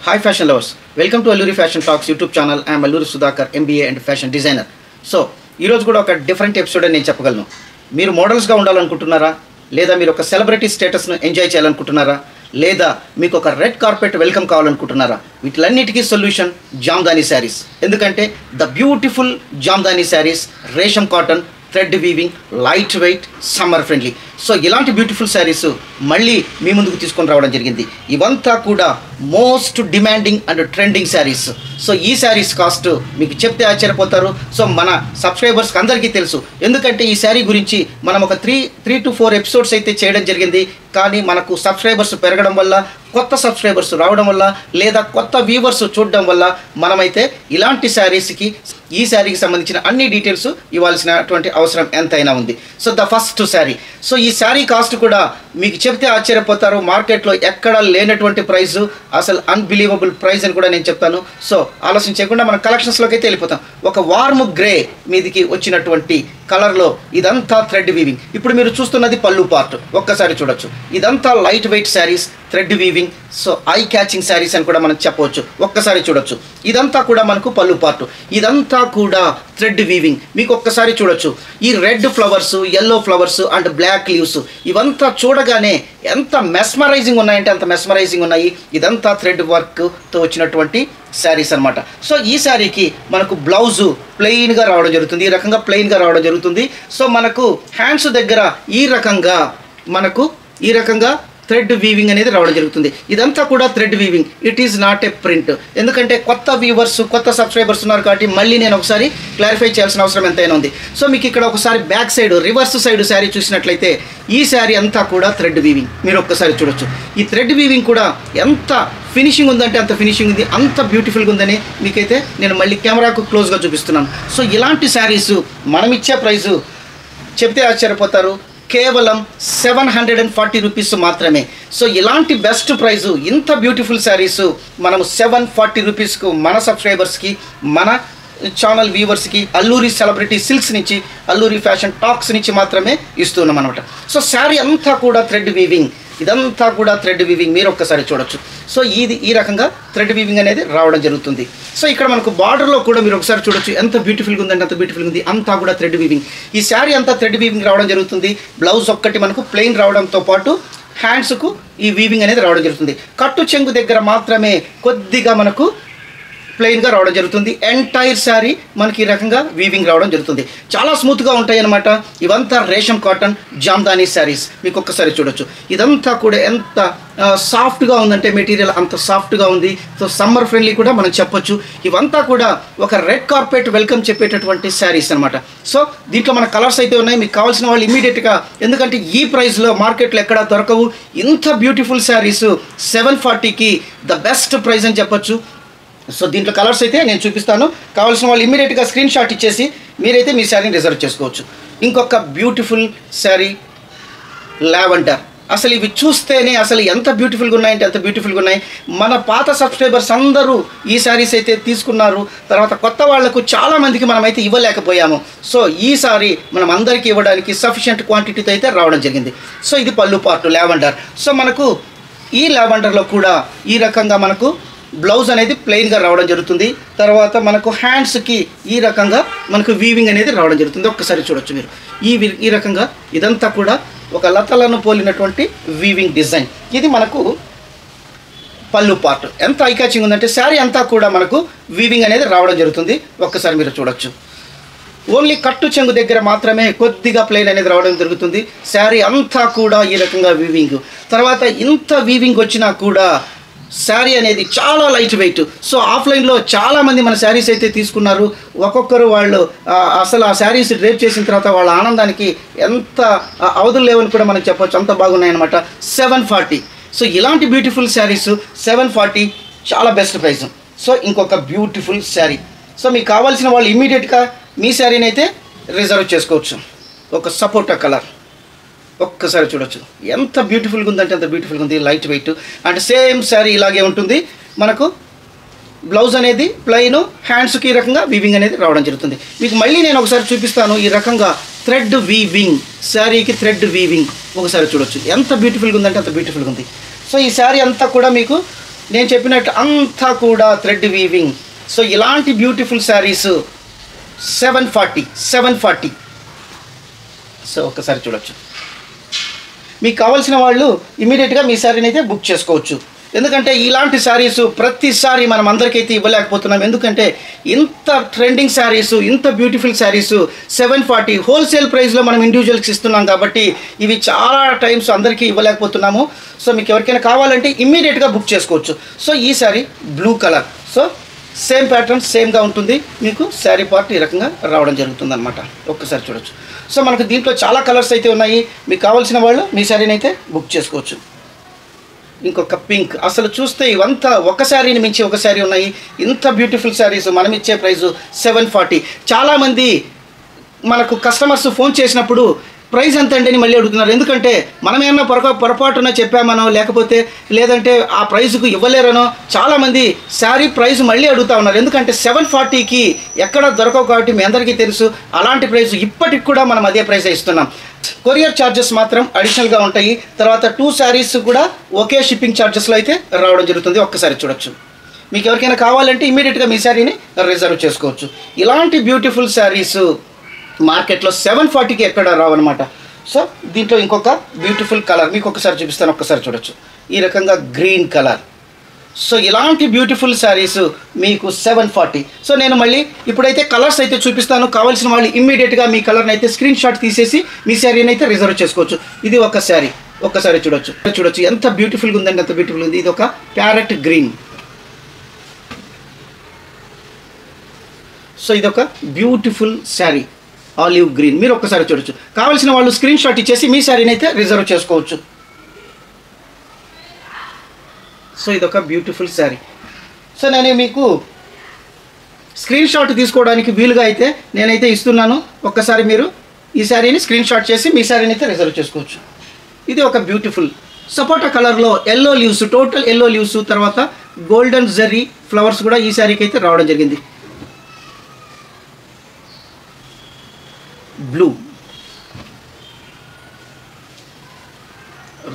Hi fashion lovers, welcome to Alluri Fashion Talks YouTube channel. I am Alluri Sudhakar, MBA and fashion designer. So, ఈ రోజు కూడా ఒక different episode అని నేను చెప్పగలను. మీరు మోడల్స్గా ఉండాలనుకుంటున్నారా, లేదా మీరు ఒక సెలబ్రిటీ స్టేటస్ను ఎంజాయ్ చేయాలనుకుంటున్నారా, లేదా మీకు ఒక రెడ్ కార్పెట్ వెల్కమ్ కావాలనుకుంటున్నారా, వీటిలన్నిటికీ సొల్యూషన్ జామ్దాని శారీస్. ఎందుకంటే ద బ్యూటిఫుల్ జామ్దాని శారీస్, రేషం cotton, thread weaving, light weight, summer friendly. So ఇలాంటి బ్యూటిఫుల్ శారీస్ మళ్ళీ మీ ముందుకు తీసుకొని రావడం జరిగింది. ఇవంతా కూడా most demanding and trending saris. So ఈ శారీస్ కాస్ట్ మీకు చెప్తే ఆశ్చర్యపోతారు. సో మన సబ్స్క్రైబర్స్కి అందరికీ తెలుసు, ఎందుకంటే ఈ శారీ గురించి మనం ఒక త్రీ టు 4 ఎపిసోడ్స్ అయితే చేయడం జరిగింది. కానీ మనకు సబ్స్క్రైబర్స్ పెరగడం వల్ల, కొత్త సబ్స్క్రైబర్స్ రావడం వల్ల, లేదా కొత్త వ్యూవర్స్ చూడడం వల్ల మనమైతే ఇలాంటి శారీస్కి, ఈ శారీకి సంబంధించిన అన్ని డీటెయిల్స్ ఇవ్వాల్సినటువంటి అవసరం ఎంతైనా ఉంది. So the first sari. So ఈ శారీ కాస్ట్ కూడా మీకు చెప్తే ఆశ్చర్యపోతారు. మార్కెట్లో ఎక్కడా లేనటువంటి ప్రైస్, అసలు అన్బిలీవబుల్ ప్రైస్ అని కూడా నేను చెప్తాను. సో ఆలోచన చేయకుండా మన కలెక్షన్స్లోకి అయితే వెళ్ళిపోతాం. ఒక వార్మ్ గ్రే మీదికి వచ్చినటువంటి కలర్లో ఇదంతా థ్రెడ్ వీవింగ్. ఇప్పుడు మీరు చూస్తున్నది పళ్ళు పార్ట్, ఒక్కసారి చూడొచ్చు. ఇదంతా light weight saris, thread weaving, so I catching saris అని కూడా మనం చెప్పవచ్చు. ఒక్కసారి చూడొచ్చు. ఇదంతా కూడా మనకు పళ్ళు పార్ట్, ఇదంతా కూడా థ్రెడ్ వీవింగ్. మీకు ఒక్కసారి చూడొచ్చు. ఈ red flowers, yellow flowers and black leaves, ఇవంతా చూడగానే ఎంత మెస్మరైజింగ్ ఉన్నాయంటే అంత మెస్మరైజింగ్ ఉన్నాయి. ఇదంతా థ్రెడ్ వర్క్తో వచ్చినటువంటి శారీస్ అనమాట. సో ఈ శారీకి మనకు బ్లౌజు ప్లెయిన్గా రావడం జరుగుతుంది. ఈ రకంగా ప్లెయిన్గా రావడం జరుగుతుంది. సో మనకు హ్యాండ్స్ దగ్గర ఈ రకంగా థ్రెడ్ వీవింగ్ అనేది రావడం జరుగుతుంది. ఇదంతా కూడా thread weaving, it is not a print. ఎందుకంటే కొత్త వ్యూవర్స్, కొత్త సబ్స్క్రైబర్స్ ఉన్నారు కాబట్టి మళ్ళీ నేను ఒకసారి క్లారిఫై చేయాల్సిన అవసరం ఎంతైనా ఉంది. సో మీకు ఇక్కడ ఒకసారి back side, reverse side sari చూసినట్లయితే ఈ శారీ అంతా కూడా థ్రెడ్ వీవింగ్. మీరు ఒక్కసారి చూడొచ్చు. ఈ థ్రెడ్ వీవింగ్ కూడా ఎంత ఫినిషింగ్ ఉందంటే అంత ఫినిషింగ్ ఉంది, అంత బ్యూటిఫుల్గా ఉందని మీకైతే నేను మళ్ళీ కెమెరాకు క్లోజ్గా చూపిస్తున్నాను. సో ఇలాంటి శారీస్ మనం ఇచ్చే ప్రైజు చెప్తే ఆశ్చర్యపోతారు, కేవలం 740 రూపీస్ మాత్రమే. సో ఇలాంటి బెస్ట్ ప్రైజు, ఇంత బ్యూటిఫుల్ శారీస్ మనము 740 రూపీస్కు మన సబ్స్క్రైబర్స్కి, మన ఛానల్ వ్యూవర్స్కి అల్లూరి సెలబ్రిటీ సిల్క్స్ నుంచి, అల్లూరి ఫ్యాషన్ టాక్స్ నుంచి మాత్రమే ఇస్తున్నాం అనమాట. సో శారీ అంతా కూడా థ్రెడ్ వీవింగ్, ఇదంతా కూడా థ్రెడ్ వీవింగ్. మీరు ఒక్కసారి చూడొచ్చు. సో ఈ రకంగా థ్రెడ్ వీవింగ్ అనేది రావడం జరుగుతుంది. సో ఇక్కడ మనకు బార్డర్లో కూడా మీరు ఒకసారి చూడొచ్చు. ఎంత బ్యూటిఫుల్గా ఉందంటే అంత బ్యూటిఫుల్గా ఉంది. అంతా కూడా థ్రెడ్ వీవింగ్. ఈ శారీ అంతా థ్రెడ్ వీవింగ్ రావడం జరుగుతుంది. బ్లౌజ్ ఒక్కటి మనకు ప్లెయిన్ రావడంతో పాటు హ్యాండ్స్కు ఈ వీవింగ్ అనేది రావడం జరుగుతుంది. కట్టు చెంగు దగ్గర మాత్రమే కొద్దిగా మనకు ప్లెయిన్గా రావడం జరుగుతుంది. ఎంటైర్ శారీ మనకి ఈ రకంగా వీవింగ్ రావడం జరుగుతుంది. చాలా స్మూత్గా ఉంటాయి అన్నమాట. ఇవంతా రేషం కాటన్ జామ్దాని శారీస్. మీకు ఒక్కసారి చూడొచ్చు. ఇదంతా కూడా ఎంత సాఫ్ట్గా ఉందంటే మెటీరియల్ అంత సాఫ్ట్గా ఉంది. సో సమ్మర్ ఫ్రెండ్లీ కూడా మనం చెప్పొచ్చు. ఇవంతా కూడా ఒక రెడ్ కార్పెట్ వెల్కమ్ చెప్పేటటువంటి శారీస్ అనమాట. సో దీంట్లో మన కలర్స్ అయితే ఉన్నాయి. మీకు కావాల్సిన వాళ్ళు ఇమీడియట్గా, ఎందుకంటే ఈ ప్రైస్లో మార్కెట్లో ఎక్కడా దొరకవు. ఇంత బ్యూటిఫుల్ శారీస్ 740కి ద బెస్ట్ ప్రైస్ అని చెప్పొచ్చు. సో దీంట్లో కలర్స్ అయితే నేను చూపిస్తాను. కావాల్సిన వాళ్ళు ఇమ్మీడియట్గా స్క్రీన్ షాట్ ఇచ్చేసి మీరైతే మీ శారీని రిజర్వ్ చేసుకోవచ్చు. ఇంకొక బ్యూటిఫుల్ శారీ లావెండర్. అసలు ఇవి చూస్తేనే అసలు ఎంత బ్యూటిఫుల్గా ఉన్నాయంటే అంత బ్యూటిఫుల్గా ఉన్నాయి. మన పాత సబ్స్క్రైబర్స్ అందరూ ఈ శారీస్ అయితే తీసుకున్నారు. తర్వాత కొత్త వాళ్లకు చాలామందికి మనమైతే ఇవ్వలేకపోయాము. సో ఈ సారీ మనం అందరికీ ఇవ్వడానికి సఫిషియంట్ క్వాంటిటీతో అయితే రావడం జరిగింది. సో ఇది పళ్ళు పార్ట్ లావెండర్. సో మనకు ఈ లావెండర్లో కూడా ఈ రకంగా మనకు బ్లౌజ్ అనేది ప్లెయిన్గా రావడం జరుగుతుంది. తర్వాత మనకు హ్యాండ్స్కి ఈ రకంగా మనకు వీవింగ్ అనేది రావడం జరుగుతుంది. ఒక్కసారి చూడొచ్చు మీరు. ఈ రకంగా ఇదంతా కూడా ఒక లతలను పోలినటువంటి వీవింగ్ డిజైన్. ఇది మనకు పళ్ళు పార్ట్. ఎంత ఐ క్యాచింగ్ ఉందంటే శారీ అంతా కూడా మనకు వీవింగ్ అనేది రావడం జరుగుతుంది. ఒక్కసారి మీరు చూడొచ్చు. ఓన్లీ కట్టు చెంగు దగ్గర మాత్రమే కొద్దిగా ప్లెయిన్ అనేది రావడం జరుగుతుంది. శారీ అంతా కూడా ఈ రకంగా వీవింగ్. తర్వాత ఇంత వీవింగ్ వచ్చినా కూడా శారీ అనేది చాలా లైట్ వెయిట్. సో ఆఫ్లైన్లో చాలామంది మన శారీస్ అయితే తీసుకున్నారు. ఒక్కొక్కరు వాళ్ళు అసలు ఆ శారీస్ డ్రేప్ చేసిన తర్వాత వాళ్ళ ఆనందానికి ఎంత అవధులు లేవని కూడా మనం చెప్పొచ్చు. అంత బాగున్నాయన్నమాట. 740. సో ఇలాంటి బ్యూటిఫుల్ శారీస్ 740 చాలా బెస్ట్ ప్రైస్. సో ఇంకొక బ్యూటిఫుల్ శారీ. సో మీకు కావాల్సిన వాళ్ళు ఇమీడియట్గా మీ శారీని అయితే రిజర్వ్ చేసుకోవచ్చు. ఒక సపోటా కలర్. ఒక్కసారి చూడొచ్చు. ఎంత బ్యూటిఫుల్గా ఉందంటే అంత బ్యూటిఫుల్గా ఉంది. Light weight and same sari ఇలాగే ఉంటుంది. మనకు బ్లౌజ్ అనేది ప్లెయిన్, హ్యాండ్స్కి ఈ రకంగా వీవింగ్ అనేది రావడం జరుగుతుంది. మీకు మళ్ళీ నేను ఒకసారి చూపిస్తాను. ఈ రకంగా థ్రెడ్ వీవింగ్, శారీకి థ్రెడ్ వీవింగ్. ఒకసారి చూడొచ్చు. ఎంత బ్యూటిఫుల్గా ఉందంటే అంత బ్యూటిఫుల్గా ఉంది. సో ఈ శారీ అంతా కూడా మీకు నేను చెప్పినట్టు అంతా కూడా థ్రెడ్ వీవింగ్. సో ఇలాంటి బ్యూటిఫుల్ శారీస్ 740. సో ఒక్కసారి చూడొచ్చు. మీకు కావాల్సిన వాళ్ళు ఇమీడియట్గా మీ శారీని అయితే బుక్ చేసుకోవచ్చు. ఎందుకంటే ఇలాంటి శారీస్ ప్రతిసారి మనం అందరికైతే ఇవ్వలేకపోతున్నాం. ఎందుకంటే ఇంత ట్రెండింగ్ శారీస్, ఇంత బ్యూటిఫుల్ శారీస్ 740 హోల్సేల్ ప్రైస్లో మనం ఇండివిజువల్స్కి ఇస్తున్నాం కాబట్టి ఇవి చాలా టైమ్స్ అందరికీ ఇవ్వలేకపోతున్నాము. సో మీకు ఎవరికైనా కావాలంటే ఇమ్మీడియట్గా బుక్ చేసుకోవచ్చు. సో ఈ sari blue colour. So same pattern సేమ్గా ఉంటుంది. మీకు శారీ పార్ట్ ఈ రకంగా రావడం జరుగుతుంది అనమాట. ఒక్కసారి చూడొచ్చు. సో మనకు దీంట్లో చాలా కలర్స్ అయితే ఉన్నాయి. మీకు కావాల్సిన వాళ్ళు మీ శారీని అయితే బుక్ చేసుకోవచ్చు. ఇంకొక పింక్. అసలు చూస్తే ఇవంతా ఒక శారీని మించి ఒక శారీ ఉన్నాయి. ఇంత బ్యూటిఫుల్ శారీస్ మనం ఇచ్చే ప్రైజు 740. చాలామంది మనకు కస్టమర్స్ ఫోన్ చేసినప్పుడు ప్రైస్ ఎంత అండి అని మళ్ళీ అడుగుతున్నారు. ఎందుకంటే మనం ఏమన్నా పొరపాటున చెప్పామనో లేకపోతే లేదంటే ఆ ప్రైస్కు ఇవ్వలేరనో చాలామంది శారీ ప్రైస్ మళ్ళీ అడుగుతూ ఉన్నారు. ఎందుకంటే 740కి ఎక్కడ దొరకవు కాబట్టి మీ అందరికీ తెలుసు. అలాంటి ప్రైస్ ఇప్పటికి కూడా మనం అదే ప్రైస్ ఇస్తున్నాం. కొరియర్ ఛార్జెస్ మాత్రం అడిషనల్గా ఉంటాయి. తర్వాత 2 శారీస్ కూడా ఒకే షిప్పింగ్ ఛార్జెస్లో అయితే రావడం జరుగుతుంది. ఒక్కసారి చూడొచ్చు. మీకు ఎవరికైనా కావాలంటే ఇమీడియట్గా మీ శారీని రిజర్వ్ చేసుకోవచ్చు. ఇలాంటి బ్యూటిఫుల్ శారీస్ మార్కెట్లో 740కి ఎక్కడ రావన్నమాట. సో దీంట్లో ఇంకొక బ్యూటిఫుల్ కలర్ మీకు ఒకసారి చూపిస్తాను. ఒక్కసారి చూడొచ్చు. ఈ రకంగా గ్రీన్ కలర్. సో ఇలాంటి బ్యూటిఫుల్ శారీస్ మీకు 740. సో నేను మళ్ళీ ఇప్పుడైతే కలర్స్ అయితే చూపిస్తాను. కావాల్సిన వాళ్ళు ఇమ్మీడియట్గా మీ కలర్ని అయితే స్క్రీన్ షాట్ తీసేసి మీ శారీని అయితే రిజర్వ్ చేసుకోవచ్చు. ఇది ఒక శారీ. ఒక్కసారి చూడొచ్చు ఎంత బ్యూటిఫుల్గా ఉందండి, ఎంత బ్యూటిఫుల్ ఉంది. ఇది ఒక ప్యారెట్ గ్రీన్. సో ఇది ఒక బ్యూటిఫుల్ శారీ ఆలివ్ గ్రీన్. మీరు ఒక్కసారి చూడొచ్చు. కావాల్సిన వాళ్ళు స్క్రీన్ షాట్ ఇచ్చేసి మీ శారీని అయితే రిజర్వ్ చేసుకోవచ్చు. సో ఇదొక బ్యూటిఫుల్ శారీ. సో నేను మీకు స్క్రీన్ షాట్ తీసుకోవడానికి వీలుగా అయితే నేనైతే ఇస్తున్నాను. ఒక్కసారి మీరు ఈ శారీని స్క్రీన్ షాట్ చేసి మీ శారీని అయితే రిజర్వ్ చేసుకోవచ్చు. ఇది ఒక బ్యూటిఫుల్ సపోటా కలర్లో yellow leaves, total yellow leaves, తర్వాత గోల్డెన్ జెర్రీ ఫ్లవర్స్ కూడా ఈ శారీకి అయితే రావడం జరిగింది. Blue,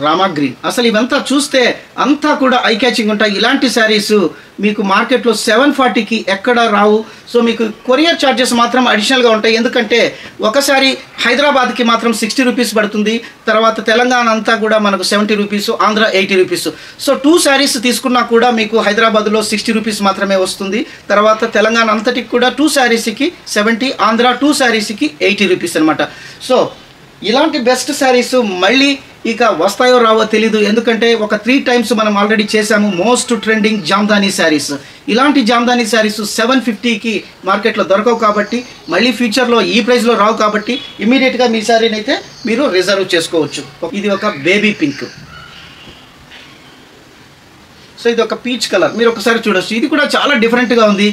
Rama green. అసలు ఇవంతా చూస్తే అంతా కూడా ఐ క్యాచింగ్ ఉంటాయి. ఇలాంటి శారీస్ మీకు మార్కెట్లో 740కి ఎక్కడ రావు. సో మీకు కొరియర్ ఛార్జెస్ మాత్రం అడిషనల్గా ఉంటాయి. ఎందుకంటే ఒకసారి హైదరాబాద్కి మాత్రం 60 రూపీస్ పడుతుంది. తర్వాత తెలంగాణ అంతా కూడా మనకు 70 rupees, Andhra 80 rupees. So 2 saris తీసుకున్నా కూడా మీకు హైదరాబాద్లో 60 రూపీస్ మాత్రమే వస్తుంది. తర్వాత తెలంగాణ అంతటికి కూడా 2 శారీస్కి 70, ఆంధ్ర 2 శారీస్కి 80 రూపీస్ అనమాట. సో ఇలాంటి బెస్ట్ శారీస్ మళ్ళీ ఇక వస్తాయో రావో తెలీదు. ఎందుకంటే ఒక 3 టైమ్స్ మనం ఆల్రెడీ చేశాము మోస్ట్ ట్రెండింగ్ జామ్దానీ శారీస్. ఇలాంటి జామ్దానీ శారీస్ 750కి మార్కెట్లో దొరకవు కాబట్టి, మళ్ళీ ఫ్యూచర్లో ఈ ప్రైస్లో రావు కాబట్టి ఇమీడియట్గా మీ శారీని అయితే మీరు రిజర్వ్ చేసుకోవచ్చు. ఇది ఒక బేబీ పింక్. సో ఇది ఒక పీచ్ కలర్. మీరు ఒకసారి చూడొచ్చు. ఇది కూడా చాలా డిఫరెంట్గా ఉంది.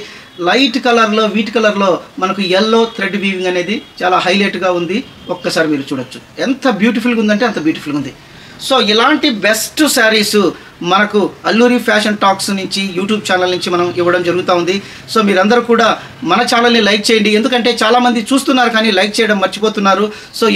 లైట్ కలర్లో, వీట్ కలర్లో మనకు ఎల్లో థ్రెడ్ వీవింగ్ అనేది చాలా హైలైట్గా ఉంది. ఒక్కసారి మీరు చూడొచ్చు. ఎంత బ్యూటిఫుల్గా ఉందంటే అంత బ్యూటిఫుల్గా ఉంది. సో ఇలాంటి బెస్ట్ శారీస్ మనకు అల్లూరి ఫ్యాషన్ టాక్స్ నుంచి యూట్యూబ్ ఛానల్ నుంచి మనం ఇవ్వడం జరుగుతూ ఉంది. సో మీరందరూ కూడా మన ఛానల్ని లైక్ చేయండి. ఎందుకంటే చాలామంది చూస్తున్నారు కానీ లైక్ చేయడం మర్చిపోతున్నారు. సో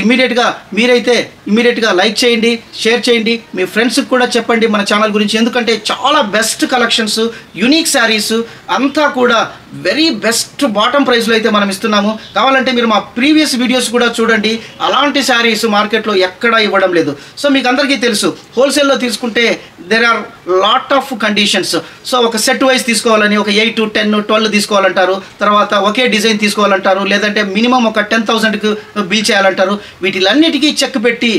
మీరైతే ఇమీడియట్గా లైక్ చేయండి, షేర్ చేయండి, మీ ఫ్రెండ్స్కి కూడా చెప్పండి మన ఛానల్ గురించి. ఎందుకంటే చాలా బెస్ట్ కలెక్షన్స్, యూనిక్ శారీస్ అంతా కూడా వెరీ బెస్ట్ బాటమ్ ప్రైస్లో అయితే మనం ఇస్తున్నాము. కావాలంటే మీరు మా ప్రీవియస్ వీడియోస్ కూడా చూడండి. అలాంటి శారీస్ మార్కెట్లో ఎక్కడా ఇవ్వడం లేదు. సో మీకు అందరికీ తెలుసు హోల్సేల్లో తీసుకుంటే there are lot of conditions. So ఒక సెట్ వైజ్ తీసుకోవాలని ఒక 8, 10, 12 తీసుకోవాలంటారు. తర్వాత ఒకే డిజైన్ తీసుకోవాలంటారు. లేదంటే మినిమం ఒక 10,000కి బిల్ చేయాలంటారు. వీటిలన్నిటికీ చెక్ పెట్టి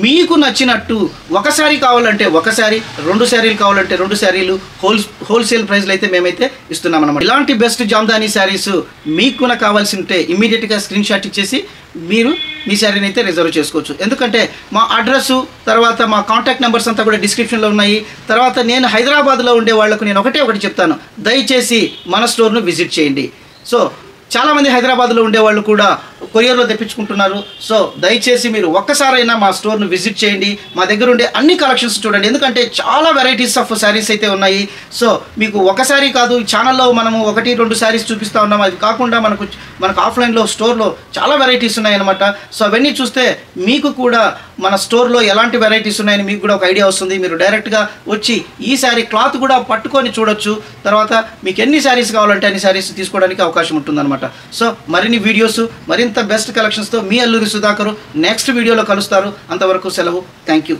మీకు నచ్చినట్టు ఒక శారీ కావాలంటే ఒక శారీ, 2 శారీలు కావాలంటే 2 శారీలు హోల్సేల్ ప్రైస్లో అయితే మేమైతే ఇస్తున్నాం అన్నమాట. ఇలాంటి బెస్ట్ జామ్దానీ శారీస్ మీకు కావాల్సి ఉంటే ఇమ్మీడియట్గా స్క్రీన్ షాట్ ఇచ్చేసి మీరు మీ శారీని అయితే రిజర్వ్ చేసుకోవచ్చు. ఎందుకంటే మా అడ్రస్సు తర్వాత మా కాంటాక్ట్ నెంబర్స్ అంతా కూడా డిస్క్రిప్షన్లో ఉన్నాయి. తర్వాత నేను హైదరాబాద్లో ఉండే వాళ్ళకు నేను ఒకటి చెప్తాను, దయచేసి మన స్టోర్ను విజిట్ చేయండి. సో చాలామంది హైదరాబాద్లో ఉండేవాళ్ళు కూడా కొరియర్లో తెప్పించుకుంటున్నారు. సో దయచేసి మీరు ఒక్కసారైనా మా స్టోర్ను విజిట్ చేయండి. మా దగ్గర ఉండే అన్ని కలెక్షన్స్ చూడండి. ఎందుకంటే చాలా వెరైటీస్ ఆఫ్ శారీస్ అయితే ఉన్నాయి. సో మీకు ఒక శారీ కాదు, ఛానల్లో మనము 1, 2 శారీస్ చూపిస్తూ ఉన్నాము. అది కాకుండా మనకు ఆఫ్లైన్లో స్టోర్లో చాలా వెరైటీస్ ఉన్నాయన్నమాట. సో అవన్నీ చూస్తే మీకు కూడా మన స్టోర్లో ఎలాంటి వెరైటీస్ ఉన్నాయని మీకు కూడా ఒక ఐడియా వస్తుంది. మీరు డైరెక్ట్గా వచ్చి ఈ శారీ క్లాత్ కూడా పట్టుకొని చూడొచ్చు. తర్వాత మీకు ఎన్ని శారీస్ కావాలంటే అన్ని శారీస్ తీసుకోవడానికి అవకాశం ఉంటుందన్నమాట. సో మరిన్ని వీడియోస్, మరింత బెస్ట్ కలెక్షన్స్తో మీ అల్లూరి సుధాకర్ నెక్స్ట్ వీడియోలో కలుస్తారు. అంతవరకు సెలవు. Thank you.